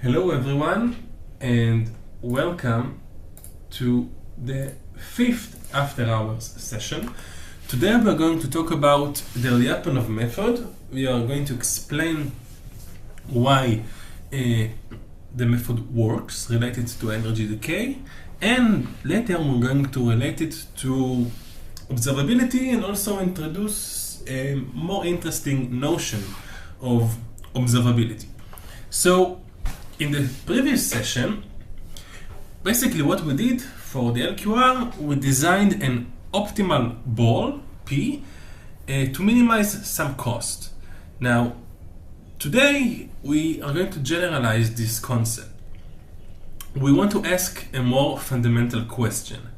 Hello everyone and welcome to the fifth After Hours session. Today we are going to talk about the Lyapunov method. We are going to explain why the method works related to energy decay, and later we're going to relate it to observability and also introduce a more interesting notion of observability. So in the previous session, basically what we did for the LQR, we designed an optimal ball, P, to minimize some cost. Now, today we are going to generalize this concept. We want to ask a more fundamental question.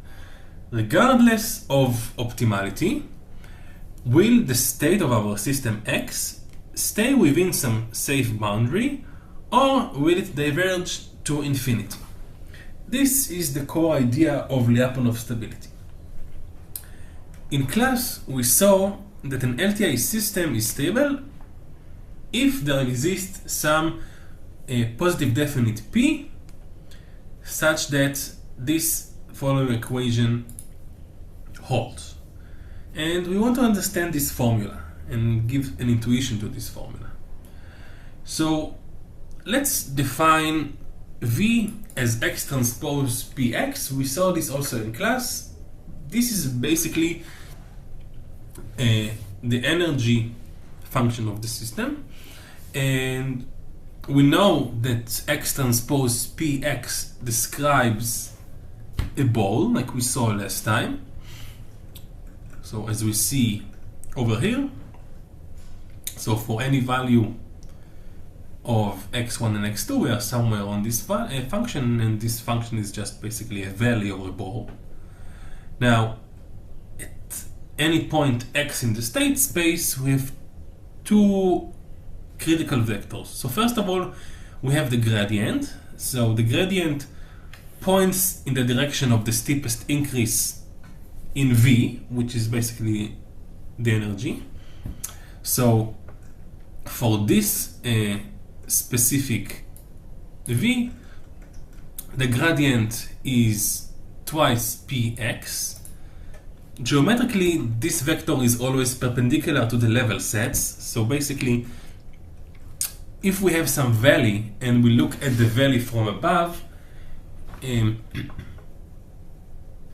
Regardless of optimality, will the state of our system X stay within some safe boundary, or will it diverge to infinity? This is the core idea of Lyapunov stability. In class, we saw that an LTI system is stable if there exists some positive definite P such that this following equation holds. And we want to understand this formula and give an intuition to this formula. So let's define V as X transpose Px. We saw this also in class. This is basically the energy function of the system. And we know that X transpose Px describes a ball like we saw last time. So as we see over here, so for any value of x1 and x2, we are somewhere on this function, and this function is just basically a value of a ball. Now, at any point x in the state space, we have two critical vectors. So first of all, we have the gradient. So the gradient points in the direction of the steepest increase in V, which is basically the energy. So for this specific V, the gradient is twice Px. Geometrically, this vector is always perpendicular to the level sets. So basically, if we have some valley and we look at the valley from above,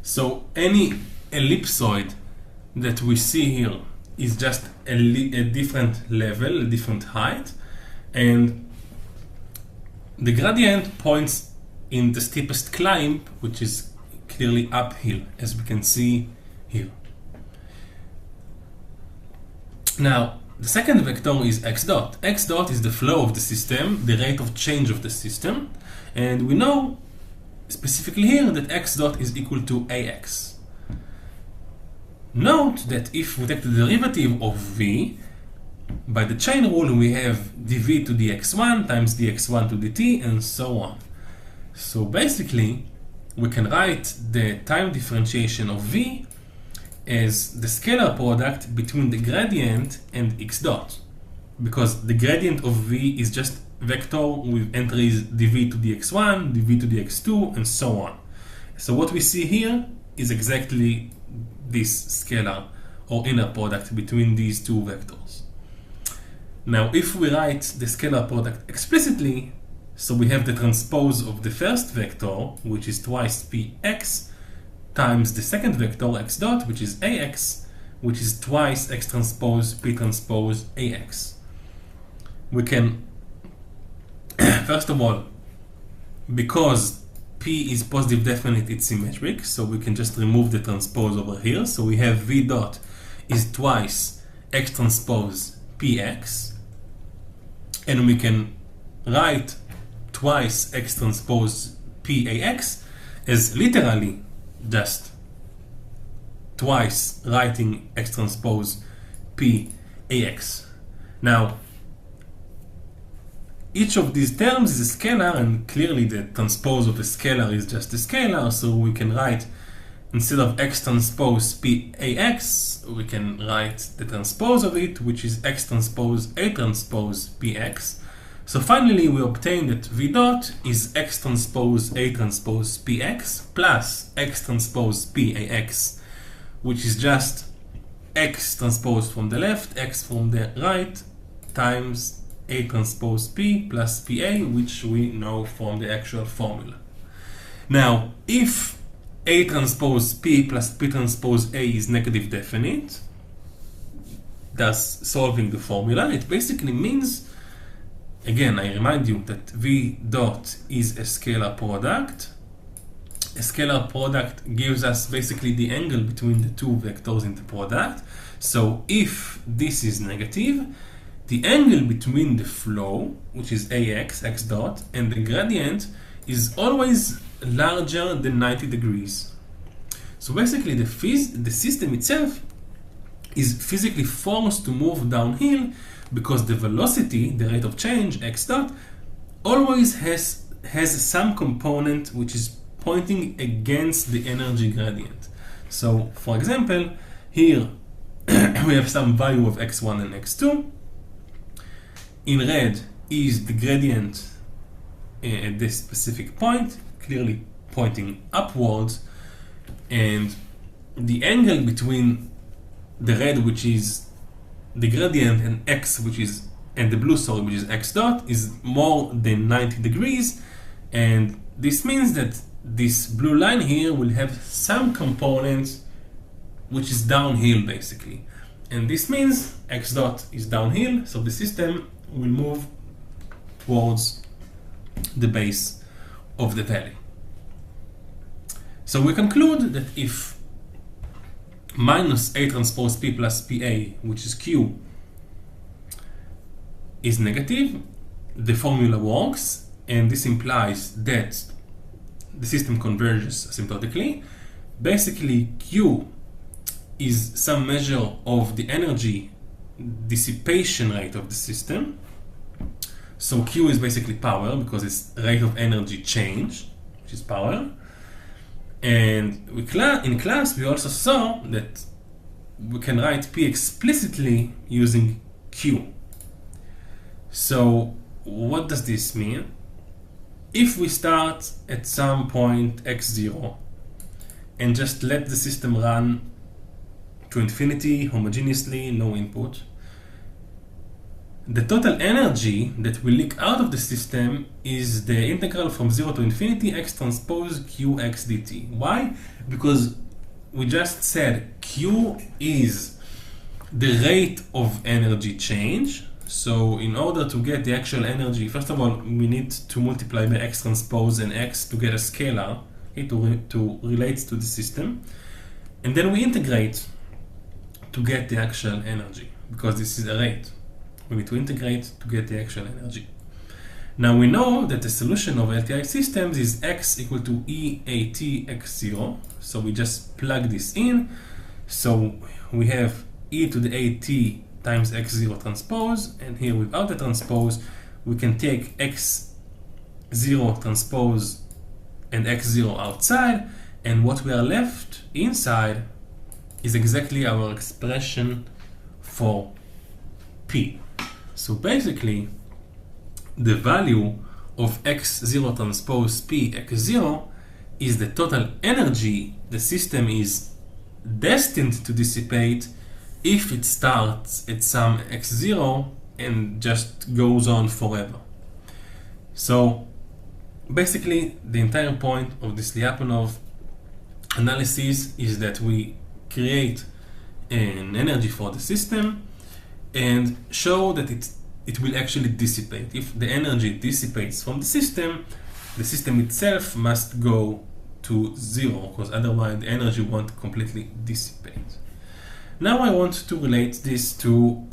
so any ellipsoid that we see here is just a different level, a different height, and the gradient points in the steepest climb, which is clearly uphill, as we can see here. Now, the second vector is x dot. X dot is the flow of the system, the rate of change of the system, and we know specifically here that x dot is equal to ax. Note that if we take the derivative of v, by the chain rule we have dv to dx1 times dx1 to dt, and so on. So basically, we can write the time differentiation of v as the scalar product between the gradient and x dot, because the gradient of v is just vector with entries dv to dx1, dv to dx2, and so on. So what we see here is exactly this scalar or inner product between these two vectors. Now, if we write the scalar product explicitly, so we have the transpose of the first vector, which is twice px, times the second vector x dot, which is ax, which is twice x transpose p transpose ax. We can, first of all, because p is positive definite, it's symmetric, so we can just remove the transpose over here. So we have v dot is twice x transpose px, and we can write twice x transpose pax as literally just twice writing x transpose pax. Now, each of these terms is a scalar, and clearly the transpose of a scalar is just a scalar, so we can write, instead of x transpose pax, we can write the transpose of it, which is x transpose a transpose px. So finally we obtain that V dot is X transpose A transpose PX plus X transpose PAX, which is just X transpose from the left, X from the right, times A transpose P plus PA, which we know from the actual formula. Now, if A transpose P plus P transpose A is negative definite, thus solving the formula, it basically means, again, I remind you that V dot is a scalar product. A scalar product gives us basically the angle between the two vectors in the product. So if this is negative, the angle between the flow, which is AX, X dot, and the gradient is always larger than 90 degrees. So basically the system itself is physically forced to move downhill because the velocity, the rate of change, X dot, always has some component which is pointing against the energy gradient. So for example, here we have some value of x1 and x2. In red is the gradient at this specific point, clearly pointing upwards, and the angle between the red, which is the gradient, and x, which is, and the blue, sorry, which is x dot, is more than 90 degrees, and this means that this blue line here will have some component which is downhill basically, and this means x dot is downhill, so the system will move towards the base of the valley. So we conclude that if minus A transpose P plus PA, which is Q, is negative, the formula works, and this implies that the system converges asymptotically. Basically, Q is some measure of the energy dissipation rate of the system. So Q is basically power because it's rate of energy change, which is power. And in class we also saw that we can write P explicitly using Q. So what does this mean? If we start at some point x0 and just let the system run to infinity homogeneously, no input, the total energy that will leak out of the system is the integral from 0 to infinity x transpose qx dt. Why? Because we just said Q is the rate of energy change. So in order to get the actual energy, first of all, we need to multiply by x transpose and x to get a scalar to relate to the system. And then we integrate to get the actual energy, because this is a rate. We need to integrate to get the actual energy. Now we know that the solution of LTI systems is x equal to EAT x0. So we just plug this in. So we have e to the AT times x0 transpose, and here without the transpose we can take x0 transpose and x0 outside, and what we are left inside is exactly our expression for P. So basically the value of x0 transpose P x0 is the total energy the system is destined to dissipate if it starts at some x0 and just goes on forever. So basically the entire point of this Lyapunov analysis is that we create an energy for the system and show that it will actually dissipate. If the energy dissipates from the system itself must go to zero, because otherwise the energy won't completely dissipate. Now I want to relate this to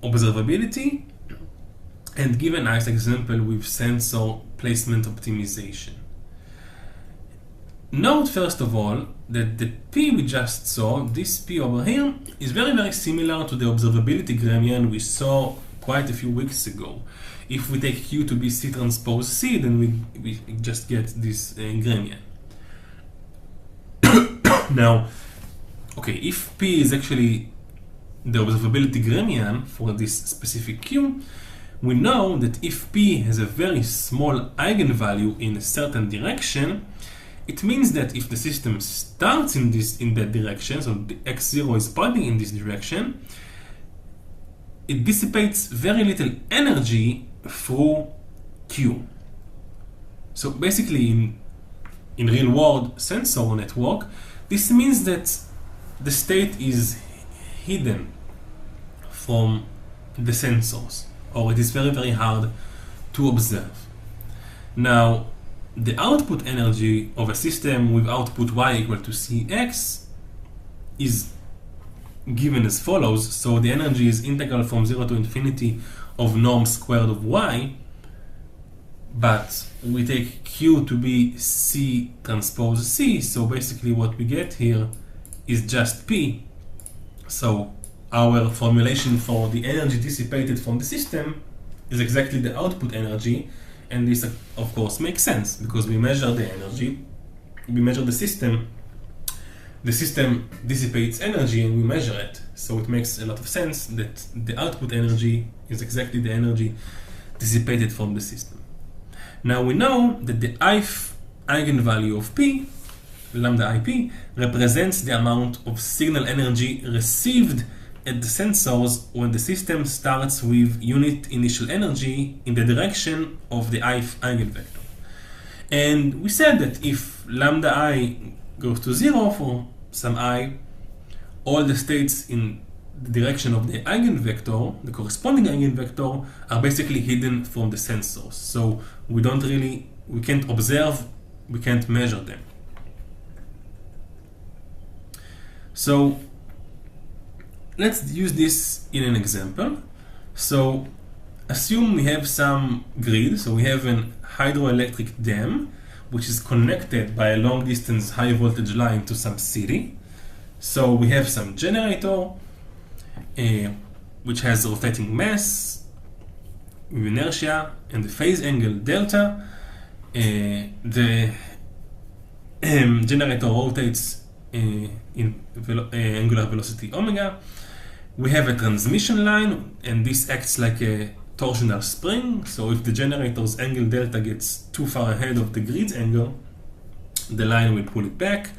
observability and give a nice example with sensor placement optimization. Note first of all that the P we just saw, this P over here, is very similar to the observability gradient we saw quite a few weeks ago. If we take Q to be C transpose C, then we just get this gradient. Now, okay, if P is actually the observability gradient for this specific Q, we know that if P has a very small eigenvalue in a certain direction, it means that if the system starts in that direction, so the x0 is pointing in this direction, it dissipates very little energy through Q. So basically in real world sensor network, this means that the state is hidden from the sensors, or it is very, very hard to observe. Now, the output energy of a system with output y equal to Cx is given as follows. So the energy is integral from 0 to infinity of norm squared of y, but we take Q to be C transpose C, so basically what we get here is just P. So our formulation for the energy dissipated from the system is exactly the output energy, and this of course makes sense because we measure the energy, we measure the system dissipates energy and we measure it, so it makes a lot of sense that the output energy is exactly the energy dissipated from the system. Now we know that the ith eigenvalue of P, lambda IP, represents the amount of signal energy received at the sensors when the system starts with unit initial energy in the direction of the ith eigenvector. And we said that if lambda I goes to 0 for some I, all the states in the direction of the eigenvector, the corresponding eigenvector, are basically hidden from the sensors. So we can't observe, we can't measure them. So let's use this in an example. So assume we have some grid, so we have an hydroelectric dam which is connected by a long distance high voltage line to some city. So we have some generator which has rotating mass with inertia and the phase angle delta. The generator rotates in angular velocity omega. We have a transmission line, and this acts like a torsional spring. So if the generator's angle delta gets too far ahead of the grid's angle, the line will pull it back.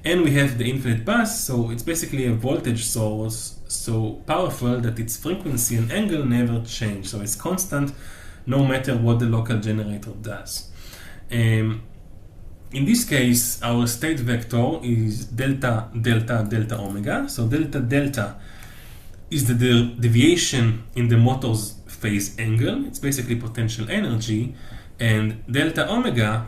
And we have the infinite bus, so it's basically a voltage source so powerful that its frequency and angle never change. So it's constant no matter what the local generator does. In this case, our state vector is delta, delta, delta omega. So delta, delta is the deviation in the motor's phase angle. It's basically potential energy. And delta omega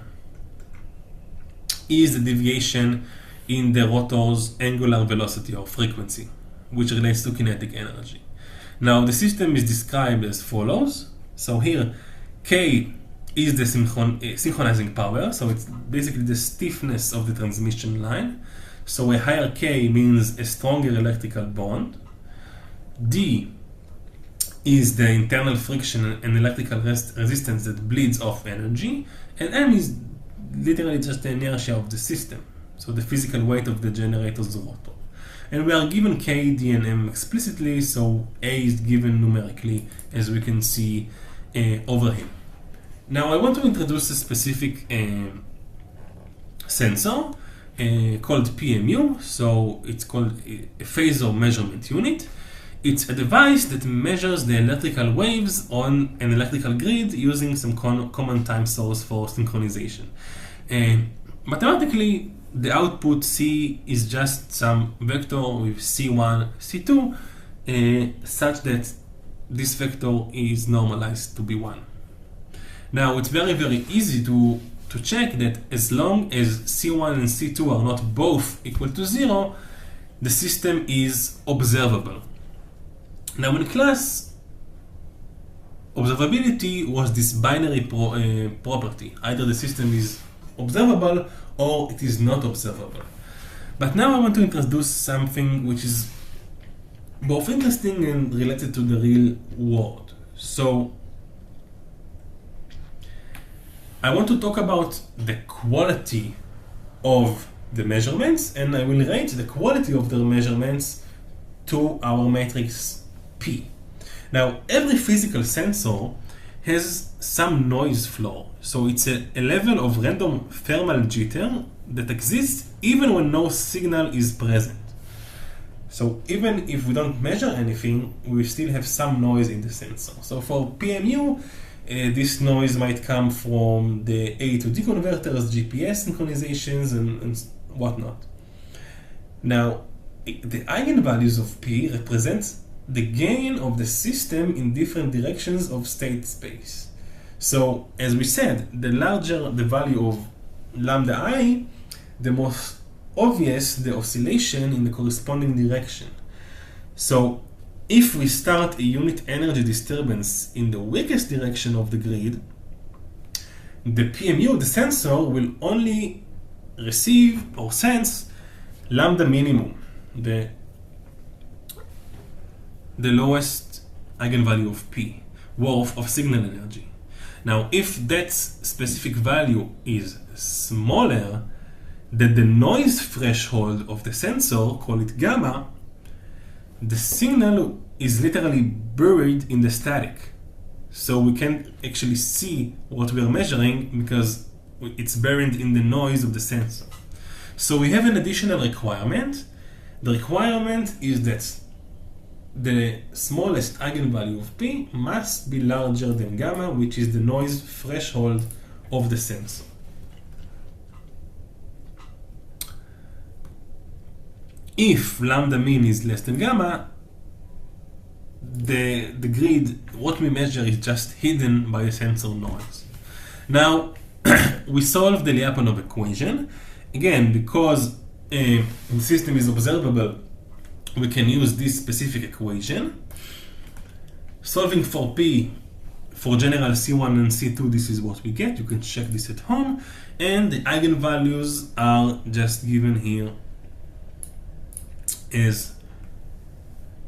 is the deviation in the rotor's angular velocity or frequency, which relates to kinetic energy. Now the system is described as follows. So here, K is the synchronizing power, so it's basically the stiffness of the transmission line. So a higher K means a stronger electrical bond. D is the internal friction and electrical resistance that bleeds off energy, and M is literally just the inertia of the system, so the physical weight of the generator's rotor. And we are given K, D, and M explicitly, so A is given numerically, as we can see over here. Now I want to introduce a specific sensor called PMU. So it's called a phasor measurement unit. It's a device that measures the electrical waves on an electrical grid using some common time source for synchronization. Mathematically, the output C is just some vector with C1, C2, such that this vector is normalized to be 1. Now it's very, very easy to check that as long as C1 and C2 are not both equal to 0, the system is observable. Now in class, observability was this binary property. Either the system is observable or it is not observable. But now I want to introduce something which is both interesting and related to the real world. So I want to talk about the quality of the measurements, and I will rate the quality of the measurements to our matrix P. Now, every physical sensor has some noise floor. So it's a level of random thermal jitter that exists even when no signal is present. So even if we don't measure anything, we still have some noise in the sensor. So for PMU, this noise might come from the A to D converters, GPS synchronizations, and whatnot. Now, the eigenvalues of P represent the gain of the system in different directions of state space. So, as we said, the larger the value of lambda I, the most obvious the oscillation in the corresponding direction. So, if we start a unit energy disturbance in the weakest direction of the grid, the PMU, the sensor, will only receive or sense lambda minimum, the lowest eigenvalue of P, worth of signal energy. Now, if that specific value is smaller than the noise threshold of the sensor, call it gamma, the signal is literally buried in the static. So we can't actually see what we are measuring because it's buried in the noise of the sensor. So we have an additional requirement. The requirement is that the smallest eigenvalue of P must be larger than gamma, which is the noise threshold of the sensor. If lambda min is less than gamma, the grid, what we measure is just hidden by the sensor noise. Now, we solve the Lyapunov equation. Again, because the system is observable, we can use this specific equation. Solving for P, for general C1 and C2, this is what we get. You can check this at home. And the eigenvalues are just given here as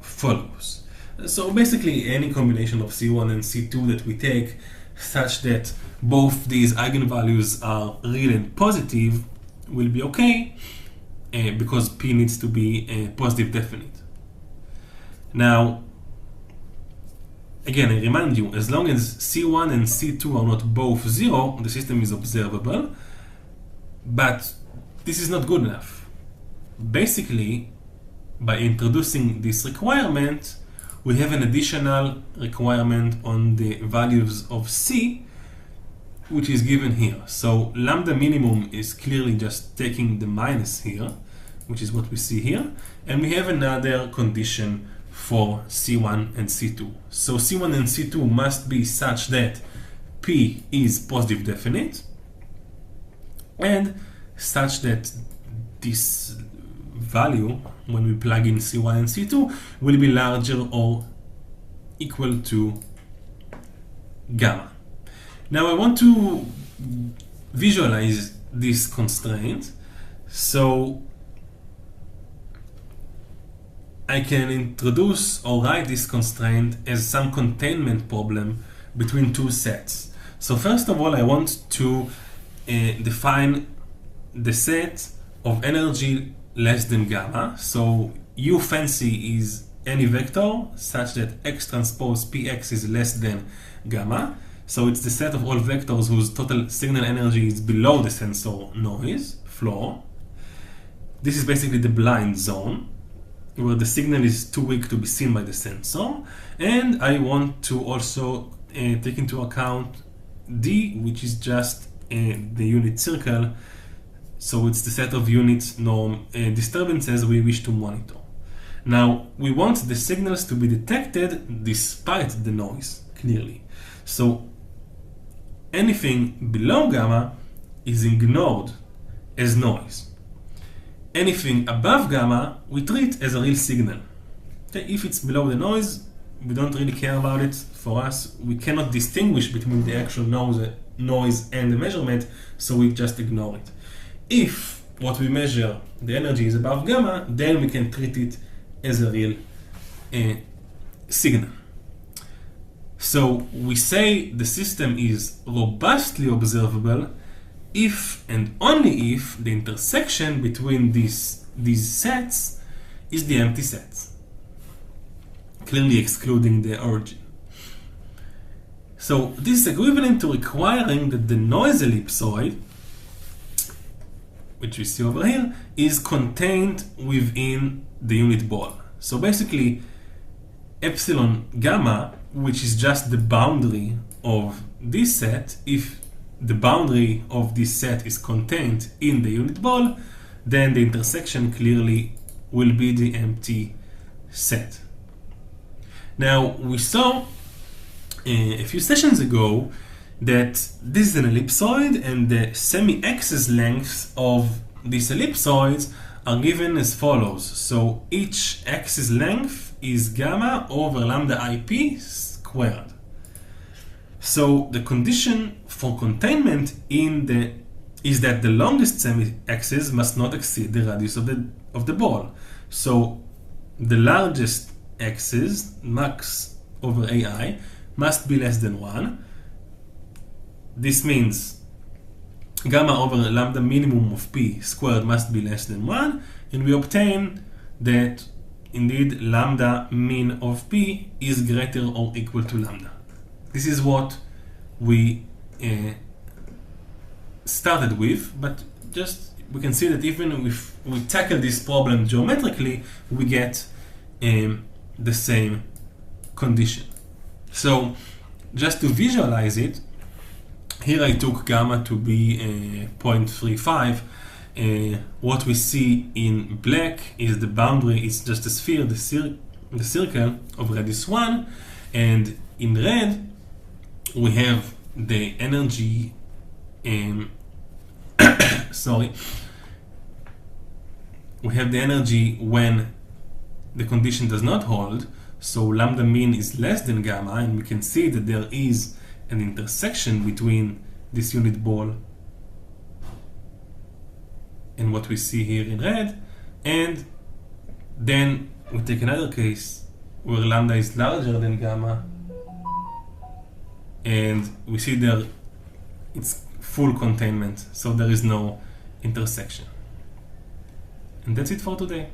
follows. So basically, any combination of C1 and C2 that we take such that both these eigenvalues are real and positive will be okay, because P needs to be a positive definite. Now, again, I remind you, as long as C1 and C2 are not both 0, the system is observable, but this is not good enough. Basically, by introducing this requirement, we have an additional requirement on the values of C, which is given here. So lambda minimum is clearly just taking the minus here, which is what we see here. And we have another condition for C1 and C2. So C1 and C2 must be such that P is positive definite, and such that this value, when we plug in C1 and C2, will be larger or equal to gamma. Now I want to visualize this constraint, so I can introduce or write this constraint as some containment problem between two sets. So first of all, I want to define the set of energy less than gamma. So U fancy is any vector such that x transpose px is less than gamma. So it's the set of all vectors whose total signal energy is below the sensor noise floor. This is basically the blind zone, where the signal is too weak to be seen by the sensor. And I want to also take into account D, which is just the unit circle. So it's the set of unit norm disturbances we wish to monitor. Now, we want the signals to be detected despite the noise, clearly. So anything below gamma is ignored as noise. Anything above gamma we treat as a real signal. Okay, if it's below the noise, we don't really care about it. For us, we cannot distinguish between the actual noise and the measurement, so we just ignore it. If what we measure, the energy, is above gamma, then we can treat it as a real signal. So we say the system is robustly observable if and only if the intersection between these sets is the empty sets. clearly excluding the origin. So this is equivalent to requiring that the noise ellipsoid, which we see over here, is contained within the unit ball. So basically, epsilon gamma, which is just the boundary of this set, if the boundary of this set is contained in the unit ball, then the intersection clearly will be the empty set. Now, we saw a few sessions ago that this is an ellipsoid, and the semi-axis lengths of these ellipsoids are given as follows. So each axis length is gamma over lambda IP squared. So the condition for containment is that the longest semi-axis must not exceed the radius of the ball. So the largest axis, max over AI, must be less than 1. This means gamma over lambda minimum of p squared must be less than 1, and we obtain that indeed lambda min of p is greater or equal to lambda. This is what we started with, but just we can see that even if we tackle this problem geometrically, we get the same condition. So just to visualize it, here I took gamma to be 0.35. What we see in black is the boundary is just a sphere, the circle of radius 1, and in red we have the energy we have the energy when the condition does not hold. So lambda min is less than gamma, and we can see that there is an intersection between this unit ball and what we see here in red. And then we take another case where lambda is larger than gamma, and we see there it's full containment, so there is no intersection. And that's it for today.